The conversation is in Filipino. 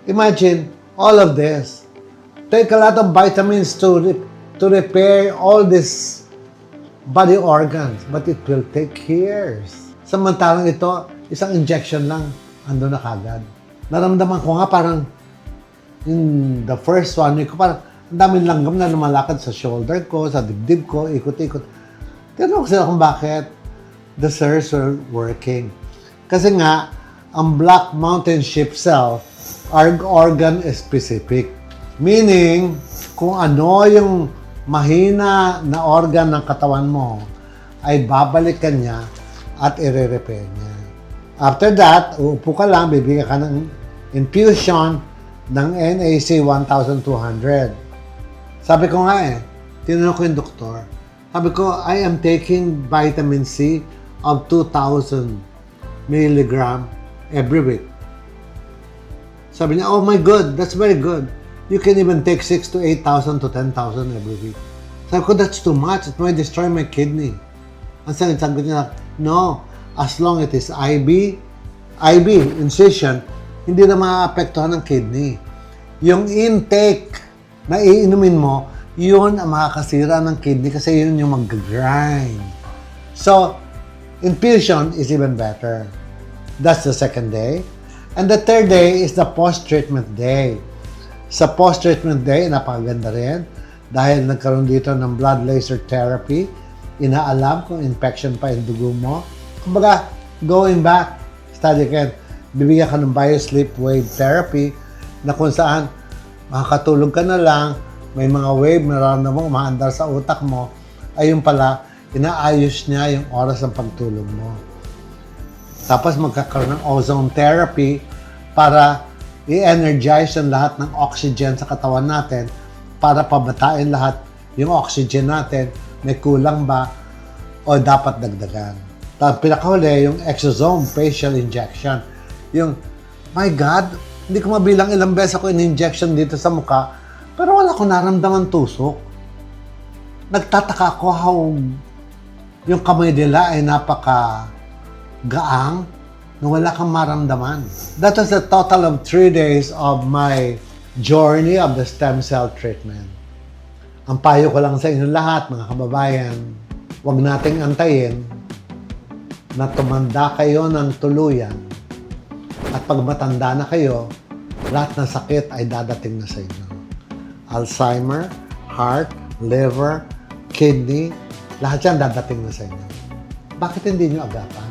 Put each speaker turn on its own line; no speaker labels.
Imagine all of this. Take a lot of vitamins to repair all these body organs, but it will take years. Samantalang ito, isang injection lang, ando na kagad. Naramdaman ko nga parang in the first 1 week ko, parang ang daming langgam na lumalakad sa shoulder ko, sa dibdib ko, ikot-ikot. Tinanong ko sila kung bakit the cells were working. Kasi nga, ang black mountain sheep cell are organ specific. Meaning, kung ano yung mahina na organ ng katawan mo, ay babalikan niya at i-repair niya. After that, uupo ka lang, bibigyan ka ng infusion ng NAC 1,200. Sabi ko nga tinanong ko yung doktor. Sabi ko, I am taking vitamin C of 2,000 milligram every week. Sabi niya, oh my God, that's very good. You can even take 6,000 to 8,000 to 10,000 every week. Sabi ko, that's too much. It might destroy my kidney. Ang sabi niya, no, as long it is IV incision, hindi na maapektuhan ng kidney. Yung intake na iinumin mo, yun ang makakasira ng kidney kasi yun yung mag-grind. So, infusion is even better. That's the second day. And the third day is the post-treatment day. Sa post-treatment day, napakaganda rin dahil nagkaroon dito ng blood laser therapy. Inaalam kung infection pa yung dugo mo. Kumbaga, going back, study again, bibigyan ka ng biosleep wave therapy na kung saan makakatulog ka na lang, may mga wave na nararamdaman mo, umaandar sa utak mo, ayun pala, inaayos niya yung oras ng pagtulog mo. Tapos magkakaroon ng ozone therapy para i-energize ang lahat ng oxygen sa katawan natin para pabatain lahat yung oxygen natin, may kulang ba o dapat dagdagan. Tapos pinakahuli, yung exosome facial injection. Yung, my God, hindi ko mabilang ilang beses ako in-injection dito sa mukha, pero wala ko naramdaman tusok. Nagtataka ako how yung kamay nila ay napaka-gaang na wala kang maramdaman. That was the total of 3 days of my journey of the stem cell treatment. Ang payo ko lang sa inyo lahat, mga kababayan, huwag nating antayin na tumanda kayo ng tuluyan at pag matanda na kayo, lahat ng sakit ay dadating na sa inyo. Alzheimer, heart, liver, kidney, lahat yan dadating na sa inyo. Bakit hindi nyo agapan?